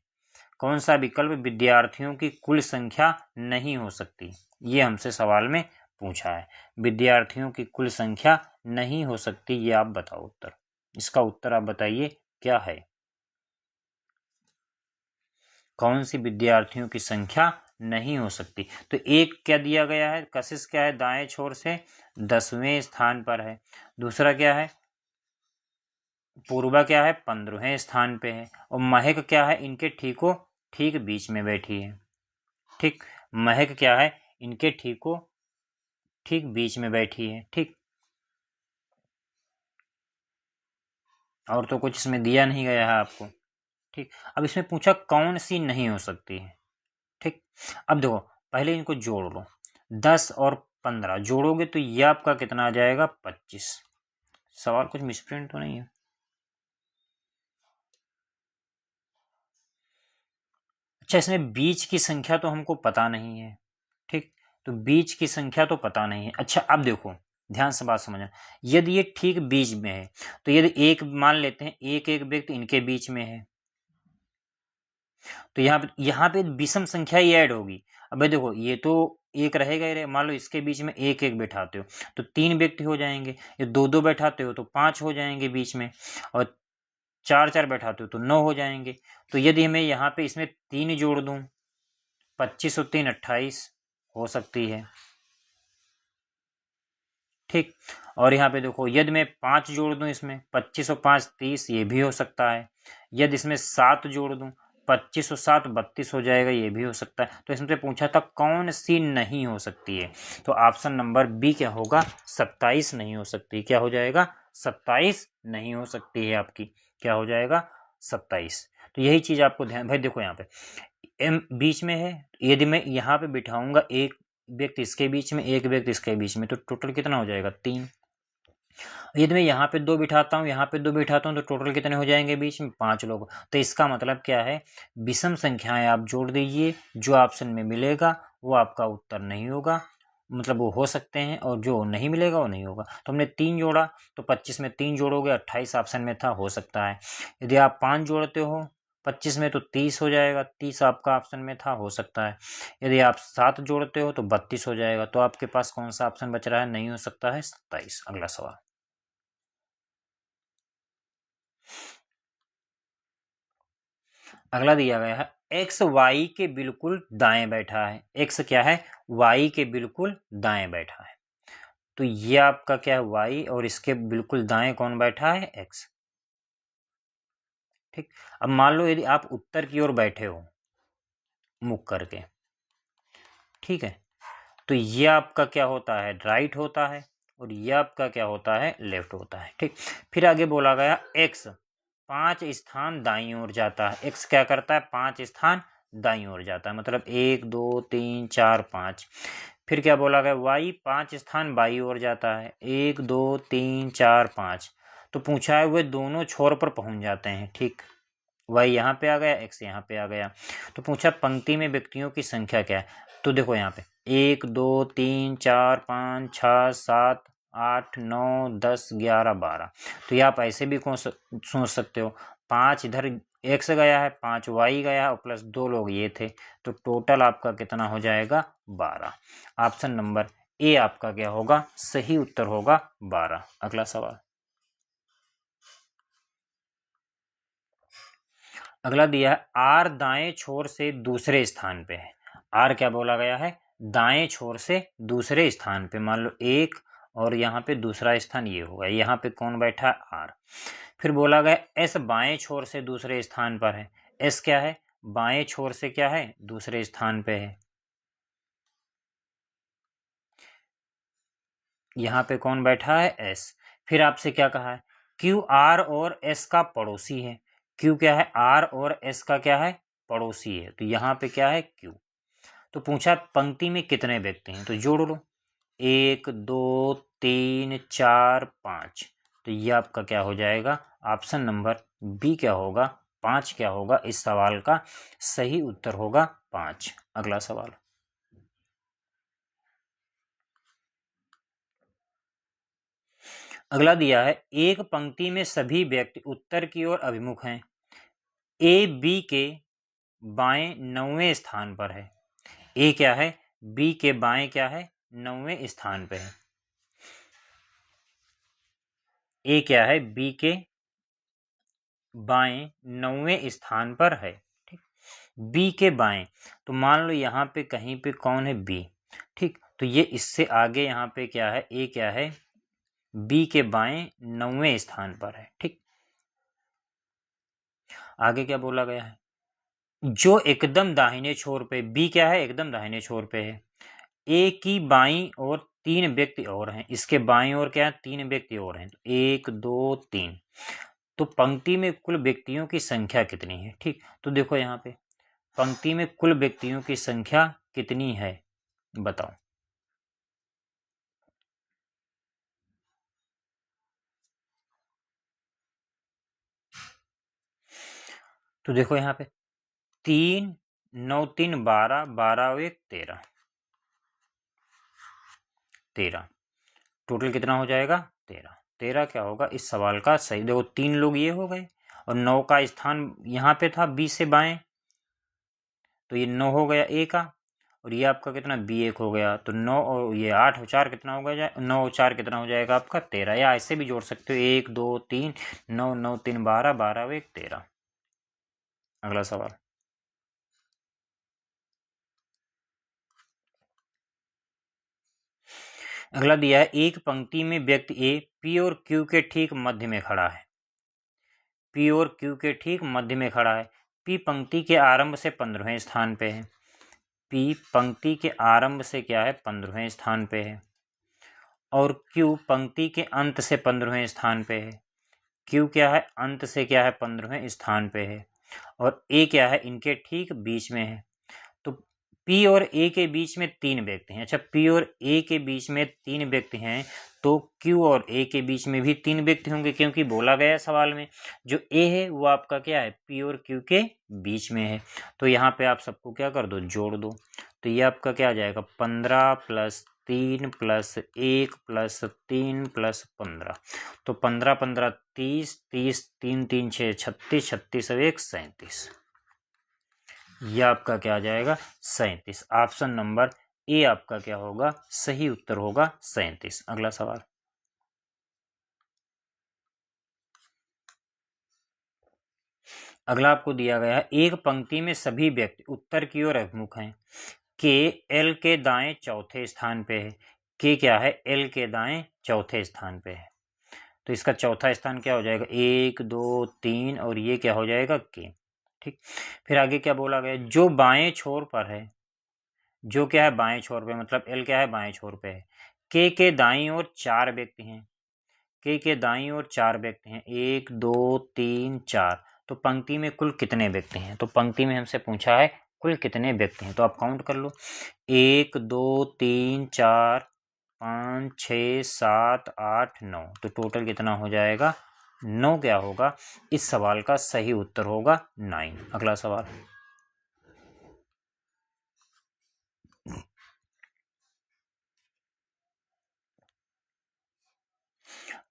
कौन सा विकल्प विद्यार्थियों की कुल संख्या नहीं हो सकती, ये हमसे सवाल में पूछा है। विद्यार्थियों की कुल संख्या नहीं हो सकती, ये आप बताओ उत्तर। इसका उत्तर आप बताइए क्या है। कौन सी विद्यार्थियों की संख्या नहीं हो सकती। तो एक क्या दिया गया है, कशिश क्या है, दाएं छोर से 10वें स्थान पर है। दूसरा क्या है, पूर्वा क्या है, 15वें स्थान पे है। और महक क्या है, इनके ठीकों ठीक बीच में बैठी है। ठीक, महक क्या है, इनके ठीकों ठीक बीच में बैठी है। ठीक, और तो कुछ इसमें दिया नहीं गया है आपको। ठीक, अब इसमें पूछा कौन सी नहीं हो सकती है। ठीक, अब देखो पहले इनको जोड़ लो, 10 और 15 जोड़ोगे तो ये आपका कितना आ जाएगा, 25। सवाल कुछ मिसप्रिंट तो नहीं है। अच्छा, इसमें बीच की संख्या तो हमको पता नहीं है। ठीक, तो बीच की संख्या तो पता नहीं है। अच्छा, अब देखो ध्यान से बात समझना, यदि ये ठीक बीच में है, तो यदि एक मान लेते हैं, एक एक व्यक्ति इनके बीच में है, तो यहाँ पे विषम संख्या ही ऐड होगी। अब भाई देखो, ये तो एक रहेगा ही, मान लो इसके बीच में एक एक बैठाते हो तो 3 व्यक्ति हो जाएंगे, ये 2 2 बैठाते हो तो 5 हो जाएंगे बीच में, और 4 4 बैठाते हो तो 9 हो जाएंगे। तो यदि मैं यहाँ पे इसमें 3 जोड़ दूं, 25 और 3 28 हो सकती है। ठीक, और यहाँ पे देखो यदि मैं 5 जोड़ दूं, इसमें 25 और 5 30, ये भी हो सकता है। यदि इसमें 7 जोड़ दूं, 25 और 7 32 हो जाएगा, ये भी हो सकता है। तो इसमें से पूछा था कौन सी नहीं हो सकती है, तो ऑप्शन नंबर बी क्या होगा, 27 नहीं हो सकती। क्या हो जाएगा, 27 नहीं हो सकती है आपकी, क्या हो जाएगा, 27। तो यही चीज आपको ध्यान, भाई देखो यहाँ पे एम बीच में है, यदि मैं यहाँ पे बिठाऊंगा एक व्यक्ति इसके बीच में, एक व्यक्ति इसके बीच में, तो टोटल कितना हो जाएगा, 3। यदि मैं यहाँ पे 2 बिठाता हूँ, यहाँ पे 2 बिठाता हूँ, तो टोटल कितने हो जाएंगे बीच में? 5 लोग। तो इसका मतलब क्या है, विषम संख्याएं आप जोड़ दीजिए, जो ऑप्शन में मिलेगा वो आपका उत्तर नहीं होगा, मतलब वो हो सकते हैं, और जो नहीं मिलेगा वो नहीं होगा। तो हमने 3 जोड़ा, तो 25 में 3 जोड़ोगे 28 ऑप्शन में था, हो सकता है। यदि आप 5 जोड़ते हो 25 में तो 30 हो जाएगा, 30 आपका ऑप्शन में था, हो सकता है। यदि आप 7 जोड़ते हो तो 32 हो जाएगा। तो आपके पास कौन सा ऑप्शन बच रहा है? नहीं हो सकता है 27। अगला सवाल। अगला दिया गया है, एक्स वाई के बिल्कुल दाएं बैठा है। एक्स क्या है? वाई के बिल्कुल दाएं बैठा है। तो ये आपका क्या है? वाई, और इसके बिल्कुल दाएं कौन बैठा है? एक्स। ठीक। अब मान लो यदि आप उत्तर की ओर बैठे हो मुख करके, ठीक है, तो ये आपका क्या होता है? राइट होता है, और ये आपका क्या होता है? लेफ्ट होता है। ठीक। फिर आगे बोला गया, एक्स 5 स्थान दाईं ओर जाता है। एक्स क्या करता है? 5 स्थान दाईं ओर जाता है, मतलब 1 2 3 4 5। फिर क्या बोला गया? वाई 5 स्थान बाईं ओर जाता है, 1 2 3 4 5। तो पूछा है वे दोनों छोर पर पहुंच जाते हैं। ठीक। वाई यहाँ पे आ गया, एक्स यहाँ पे आ गया। तो पूछा पंक्ति में व्यक्तियों की संख्या क्या है? तो देखो यहाँ पे 1 2 3 4 5 6 7 8 9 10 11 12। तो ये आप ऐसे भी सोच सकते हो, 5 इधर एक्स गया है, 5 वाई गया है, और प्लस 2 लोग ये थे। तो टोटल आपका कितना हो जाएगा? 12। ऑप्शन नंबर ए आपका क्या होगा? सही उत्तर होगा 12। अगला सवाल। अगला दिया है, आर दाएं छोर से दूसरे स्थान पे है। आर क्या बोला गया है? दाएं छोर से दूसरे स्थान पे। मान लो 1, और यहाँ पे दूसरा स्थान ये होगा, यहाँ पे कौन बैठा है? आर। फिर बोला गया एस बाएं छोर से दूसरे स्थान पर है। एस क्या है? बाएं छोर से क्या है? दूसरे स्थान पे है। यहाँ पे कौन बैठा है? एस। फिर आपसे क्या कहा है? क्यू आर और एस का पड़ोसी है। क्यू क्या है? आर और एस का क्या है? पड़ोसी है। तो यहाँ पे क्या है? क्यू। तो पूछा पंक्ति में कितने व्यक्ति हैं? तो जोड़ लो, 1 2 3 4 5। तो ये आपका क्या हो जाएगा? ऑप्शन नंबर बी क्या होगा? 5 क्या होगा? इस सवाल का सही उत्तर होगा 5। अगला सवाल। अगला दिया है, एक पंक्ति में सभी व्यक्ति उत्तर की ओर अभिमुख हैं। ए बी के बाएं 9वें स्थान पर है। ए क्या है? बी के बाएं क्या है? 9वें स्थान पे है। ए क्या है? बी के बाएं 9वें स्थान पर है। ठीक। बी के बाएं, तो मान लो यहाँ पे कहीं पे कौन है? बी। ठीक। तो ये इससे आगे यहाँ पे क्या है? ए क्या है? बी के बाएं 9वें स्थान पर है। ठीक। आगे क्या बोला गया है? जो एकदम दाहिने छोर पे, बी क्या है? एकदम दाहिने छोर पे है। ए की बाईं और 3 व्यक्ति और हैं। इसके बाईं ओर क्या है? 3 व्यक्ति और हैं। 1 2 3। तो पंक्ति में कुल व्यक्तियों की संख्या कितनी है? ठीक। तो देखो यहाँ पे पंक्ति में कुल व्यक्तियों की संख्या कितनी है, बताओ। तो देखो यहाँ पे 3 9 3 12 12 और 1 13। 13 टोटल कितना हो जाएगा? 13। 13 क्या होगा इस सवाल का सही? देखो 3 लोग ये हो गए, और 9 का स्थान यहाँ पे था बी से बाएं, तो ये 9 हो गया ए का, और ये आपका कितना? बी 1 हो गया। तो 9 और ये 8 और 4 कितना हो गया? 9 और 4 कितना हो जाएगा आपका? 13। या ऐसे भी जोड़ सकते हो, 1 2 3 9 9 3 12 12 और 1 13। अगला सवाल। अगला दिया है, एक पंक्ति में व्यक्ति ए पी और क्यू के ठीक मध्य में खड़ा है। पी और क्यू के ठीक मध्य में खड़ा है। पी पंक्ति के आरंभ से 15वें स्थान पे है। पी पंक्ति के आरंभ से क्या है? 15वें स्थान पे है। और क्यू पंक्ति के अंत से 15वें स्थान पे है। क्यू क्या है? अंत से क्या है? 15वें स्थान पे है। और ए क्या है? इनके ठीक बीच में है। तो P और A के बीच में 3 व्यक्ति हैं। अच्छा, P और A के बीच में 3 व्यक्ति हैं तो Q और A के बीच में भी 3 व्यक्ति होंगे, क्योंकि बोला गया है सवाल में जो A है वो आपका क्या है, P और Q के बीच में है। तो यहाँ पे आप सबको क्या कर दो, जोड़ दो। तो ये आपका क्या आ जाएगा, 15 + 3 + 1 + 3 + 15। तो 15 15 30, 30 3 3 6 36, 36 और 1 37। यह आपका क्या आ जाएगा, 37। ऑप्शन नंबर ए आपका क्या होगा, सही उत्तर होगा 37। अगला सवाल, अगला आपको दिया गया है, एक पंक्ति में सभी व्यक्ति उत्तर की ओर अभिमुख हैं। के एल के दाएं चौथे स्थान पे है। के क्या है, एल के दाएं चौथे स्थान पे है। तो इसका चौथा स्थान क्या हो जाएगा, 1 2 3, और ये क्या हो जाएगा, के। ठीक, फिर आगे क्या बोला गया, जो बाएं छोर पर है, जो क्या है बाएं छोर पे, मतलब एल क्या है बाएं छोर पे है। के दाईं ओर 4 व्यक्ति हैं। के दाईं ओर 4 व्यक्ति हैं, 1 2 3 4। तो पंक्ति में कुल कितने व्यक्ति हैं, तो पंक्ति में हमसे पूछा है कुल कितने व्यक्ति हैं। तो आप काउंट कर लो, 1 2 3 4 5 6 7 8 9। तो टोटल कितना हो जाएगा, 9 क्या होगा, इस सवाल का सही उत्तर होगा 9। अगला सवाल,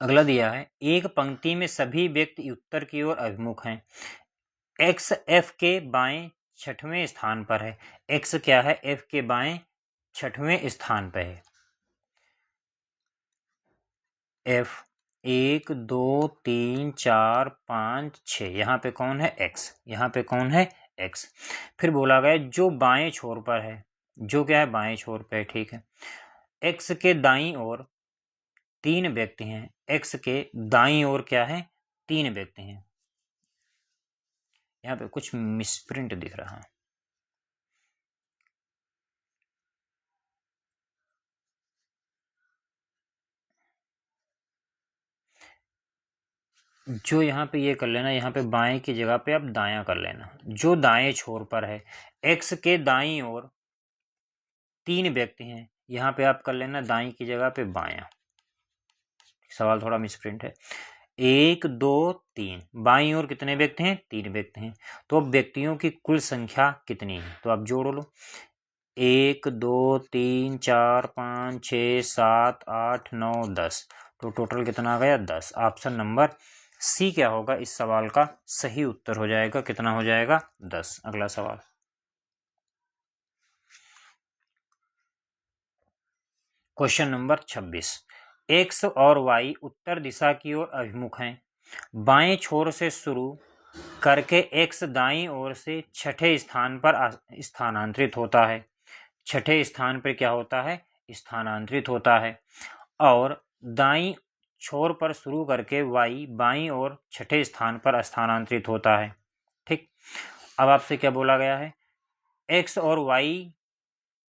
अगला दिया है, एक पंक्ति में सभी व्यक्ति उत्तर की ओर अभिमुख हैं। एक्स एफ के बाएं छठवें स्थान पर है। एक्स क्या है, एफ के बाएं छठवें स्थान पर है। एफ 1 2 3 4 5 6, यहाँ पे कौन है, एक्स। यहाँ पे कौन है, एक्स। फिर बोला गया जो बाएं छोर पर है, जो क्या है बाएं छोर पे, ठीक है। एक्स के दाईं ओर 3 व्यक्ति हैं। एक्स के दाईं ओर क्या है, 3 व्यक्ति हैं। यहाँ पे कुछ मिसप्रिंट दिख रहा है। जो यहाँ पे ये कर लेना, यहाँ पे बाएं की जगह पे आप दायां कर लेना। जो दाएं छोर पर है, एक्स के दाईं ओर 3 व्यक्ति हैं, यहाँ पे आप कर लेना दाईं की जगह पे बायां। सवाल थोड़ा मिसप्रिंट है। 1 2 3, बाईं ओर कितने व्यक्ति हैं, 3 व्यक्ति हैं। तो अब व्यक्तियों की कुल संख्या कितनी है, तो आप जोड़ लो। 1 2 3 4 5 6 7 8 9 10। तो टोटल कितना आ गया, 10। ऑप्शन नंबर सी क्या होगा, इस सवाल का सही उत्तर हो जाएगा, कितना हो जाएगा, 10। अगला सवाल, क्वेश्चन नंबर 26, एक्स और वाई उत्तर दिशा की ओर अभिमुख हैं। बाएं छोर से शुरू करके एक्स दाईं ओर से छठे स्थान पर स्थानांतरित होता है। छठे स्थान पर क्या होता है, स्थानांतरित होता है। और दाईं छोर पर शुरू करके वाई बाईं ओर छठे स्थान पर स्थानांतरित होता है। ठीक, अब आपसे क्या बोला गया है, एक्स और वाई,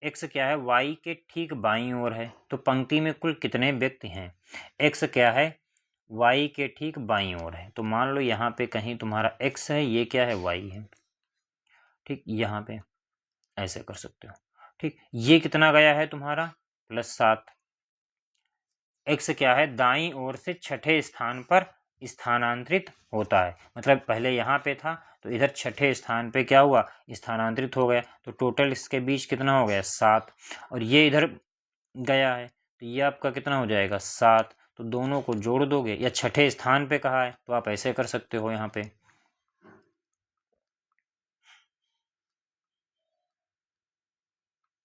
एक्स क्या है, वाई के ठीक बाईं ओर है। तो पंक्ति में कुल कितने व्यक्ति हैं, एक्स क्या है, वाई के ठीक बाईं ओर है। तो मान लो यहाँ पे कहीं तुम्हारा एक्स है, ये क्या है, वाई है। ठीक, यहाँ पे ऐसे कर सकते हो। ठीक, ये कितना गया है तुम्हारा, +7। एक्स क्या है, दाईं ओर से छठे स्थान पर स्थानांतरित होता है। मतलब पहले यहाँ पे था तो इधर छठे स्थान पे क्या हुआ, स्थानांतरित हो गया। तो टोटल इसके बीच कितना हो गया, 7। और ये इधर गया है तो ये आपका कितना हो जाएगा, 7। तो दोनों को जोड़ दोगे, या छठे स्थान पे कहा है तो आप ऐसे कर सकते हो। यहाँ पे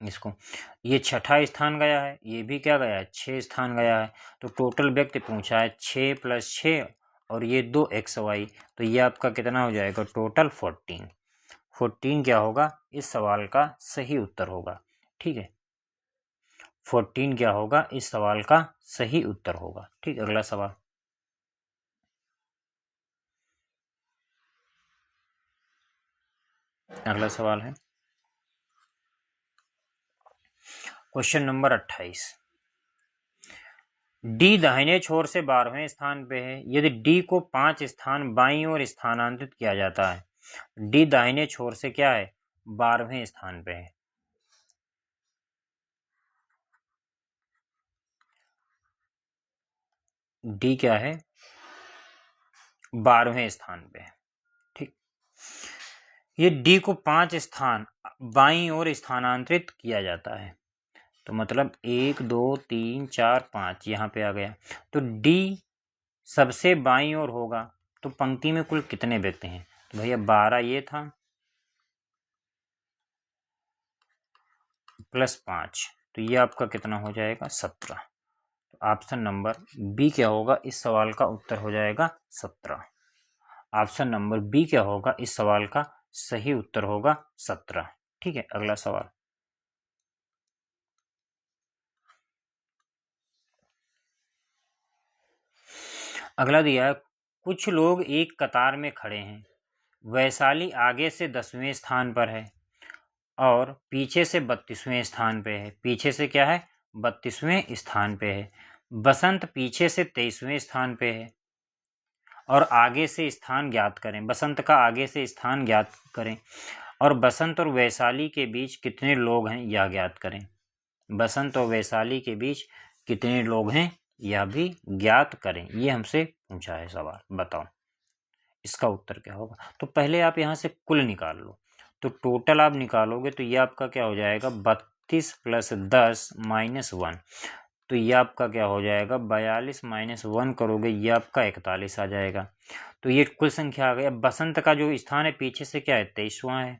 इसको, ये छठा स्थान गया है, ये भी क्या गया है, 6 स्थान गया है। तो टोटल व्यक्ति पूछा है 6 + 6 और ये 2 एक्स वाई। तो ये आपका कितना हो जाएगा, टोटल 14। 14 क्या होगा, इस सवाल का सही उत्तर होगा। ठीक है, 14 क्या होगा, इस सवाल का सही उत्तर होगा। ठीक, अगला सवाल, अगला सवाल है क्वेश्चन नंबर 28, डी दाहिने छोर से 12वें स्थान पे है। यदि डी को 5 स्थान बाईं ओर स्थानांतरित किया जाता है। डी दाहिने छोर से क्या है, 12वें स्थान पे है। डी क्या है, 12वें स्थान पे है। ठीक, ये डी को 5 स्थान बाईं ओर स्थानांतरित किया जाता है। तो मतलब 1 2 3 4 5 यहाँ पे आ गया। तो डी सबसे बाईं ओर होगा, तो पंक्ति में कुल कितने व्यक्ति हैं? तो भैया 12 ये था प्लस 5, तो ये आपका कितना हो जाएगा? 17। तो ऑप्शन नंबर बी क्या होगा? इस सवाल का उत्तर हो जाएगा 17। ऑप्शन नंबर बी क्या होगा? इस सवाल का सही उत्तर होगा 17। ठीक है, अगला सवाल। अगला दिया है, कुछ लोग एक कतार में खड़े हैं। वैशाली आगे से 10वें स्थान पर है और पीछे से 32वें स्थान पे है। पीछे से क्या है? 32वें स्थान पे है। बसंत पीछे से 23वें स्थान पे है और आगे से स्थान ज्ञात करें। बसंत का आगे से स्थान ज्ञात करें और बसंत और वैशाली के बीच कितने लोग हैं यह ज्ञात करें। बसंत और वैशाली के बीच कितने लोग हैं यह भी ज्ञात करें। ये हमसे पूछा है सवाल, बताओ इसका उत्तर क्या होगा। तो पहले आप यहाँ से कुल निकाल लो, तो टोटल आप निकालोगे तो ये आपका क्या हो जाएगा? 32 प्लस 10 माइनस 1, तो ये आपका क्या हो जाएगा? 42 माइनस 1 करोगे ये आपका 41 आ जाएगा। तो ये कुल संख्या आ गई। अब बसंत का जो स्थान है पीछे से क्या है? 23वां है।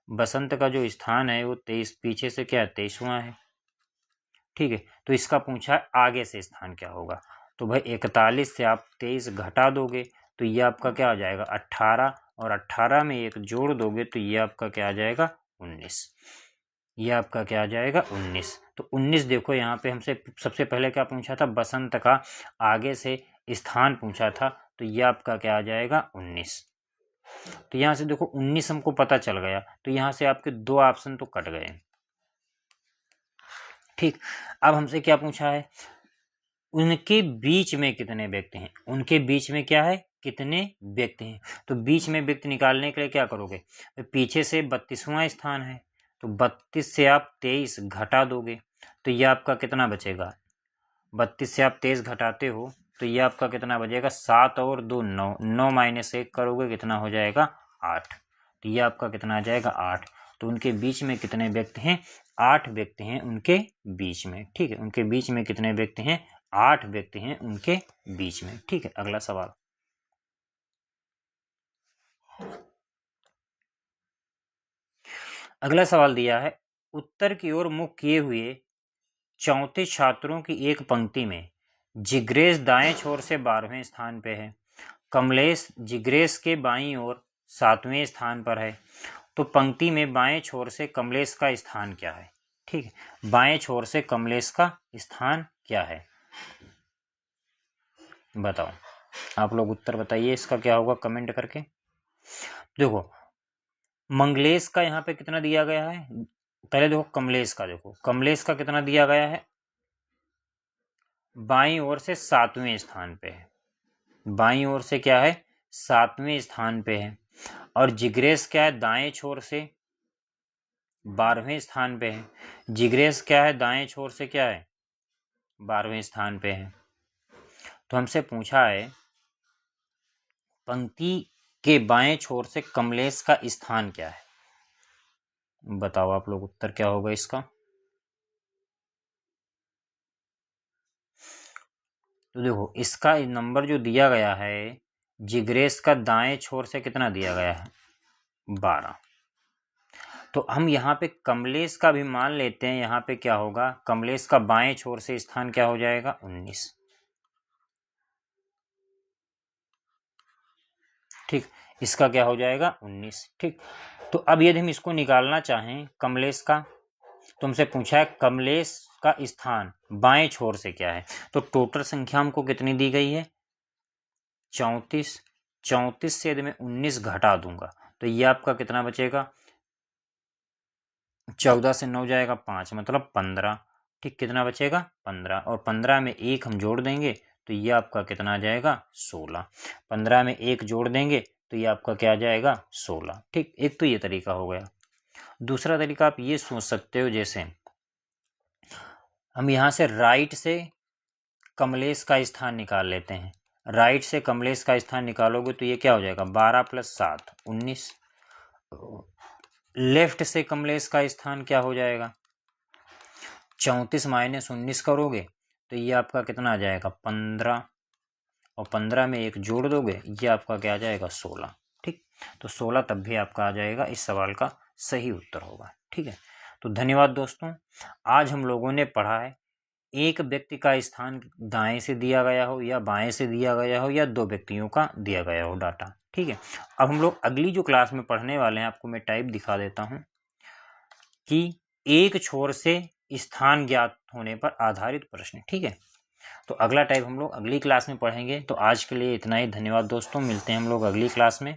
बसंत का जो स्थान है वो 23 पीछे से क्या है? 23वां है। ठीक है, तो इसका पूछा है आगे से स्थान क्या होगा। तो भाई 41 से आप 23 घटा दोगे तो ये आपका क्या आ जाएगा? 18, और 18 में एक जोड़ दोगे तो ये आपका क्या आ जाएगा? 19। ये आपका क्या आ जाएगा? 19। तो 19 देखो यहाँ पे हमसे सबसे पहले क्या पूछा था? बसंत का आगे से स्थान पूछा था, तो ये आपका क्या आ जाएगा? 19। तो यहाँ से देखो 19 हमको पता चल गया, तो यहाँ से आपके 2 ऑप्शन तो कट गए। ठीक, अब हमसे क्या पूछा है? उनके बीच में कितने व्यक्ति हैं। उनके बीच में क्या है? कितने व्यक्ति हैं। तो बीच में व्यक्ति निकालने के लिए क्या करोगे? पीछे से 32वां स्थान है, तो 32 से आप 23 घटा दोगे तो ये आपका कितना बचेगा? 32 से आप 23 घटाते हो तो ये आपका कितना बचेगा? 7 और 2 9, 9 माइनस 1 करोगे कितना हो जाएगा? 8। तो ये आपका कितना आ जाएगा? 8। तो उनके बीच में कितने व्यक्ति हैं? 8 व्यक्ति हैं उनके बीच में। ठीक है, उनके बीच में कितने व्यक्ति हैं? 8 व्यक्ति हैं उनके बीच में। ठीक है, अगला सवाल। अगला सवाल दिया है, उत्तर की ओर मुख किए हुए 34 छात्रों की एक पंक्ति में जिग्रेश दाएं छोर से 12वें स्थान पे है, कमलेश जिग्रेश के बाईं ओर 7वें स्थान पर है। तो पंक्ति में बाएं छोर से कमलेश का स्थान क्या है? ठीक है, बाएं छोर से कमलेश का स्थान क्या है? बताओ, आप लोग उत्तर बताइए इसका क्या होगा कमेंट करके। देखो मंगलेश का यहाँ पे कितना दिया गया है? पहले देखो कमलेश का, देखो कमलेश का कितना दिया गया है? बाईं ओर से 7वें स्थान पे है। बाईं ओर से क्या है? 7वें स्थान पे है। और जिग्रेश क्या है? दाएं छोर से 12वें स्थान पे है। जिग्रेश क्या है? दाएं छोर से क्या है? 12वें स्थान पे है। तो हमसे पूछा है पंक्ति के बाएं छोर से कमलेश का स्थान क्या है। बताओ आप लोग उत्तर क्या होगा इसका। तो देखो इसका नंबर जो दिया गया है, जिग्रेश का दाएं छोर से कितना दिया गया है? 12। तो हम यहाँ पे कमलेश का भी मान लेते हैं। यहाँ पे क्या होगा? कमलेश का बाएं छोर से स्थान क्या हो जाएगा? 19। ठीक, इसका क्या हो जाएगा? 19। ठीक, तो अब यदि हम इसको निकालना चाहें कमलेश का, तुमसे पूछा है कमलेश का स्थान बाएं छोर से क्या है। तो टोटल संख्या हमको कितनी दी गई है? 34। 34 से यदि मैं 19 घटा दूंगा तो ये आपका कितना बचेगा? 14 से 9 जाएगा 5, मतलब 15। ठीक, कितना बचेगा? 15। और 15 में 1 हम जोड़ देंगे तो ये आपका कितना आ जाएगा? 16। 15 में 1 जोड़ देंगे तो ये आपका क्या आ जाएगा? 16। ठीक, एक तो ये तरीका हो गया। दूसरा तरीका आप ये सोच सकते हो, जैसे हम यहाँ से राइट से कमलेश का स्थान निकाल लेते हैं। राइट से कमलेश का स्थान निकालोगे तो ये क्या हो जाएगा, 12 + 7 19। लेफ्ट से कमलेश का स्थान क्या हो जाएगा, 34 - 19 करोगे तो ये आपका कितना आ जाएगा, 15, और 15 में एक जोड़ दोगे ये आपका क्या आ जाएगा, 16। ठीक, तो 16 तब भी आपका आ जाएगा, इस सवाल का सही उत्तर होगा। ठीक है, तो धन्यवाद दोस्तों। आज हम लोगों ने पढ़ा है एक व्यक्ति का स्थान दाएं से दिया गया हो या बाएं से दिया गया हो या दो व्यक्तियों का दिया गया हो डाटा। ठीक है, अब हम लोग अगली जो क्लास में पढ़ने वाले हैं, आपको मैं टाइप दिखा देता हूं कि एक छोर से स्थान ज्ञात होने पर आधारित प्रश्न। ठीक है, तो अगला टाइप हम लोग अगली क्लास में पढ़ेंगे। तो आज के लिए इतना ही, धन्यवाद दोस्तों, मिलते हैं हम लोग अगली क्लास में।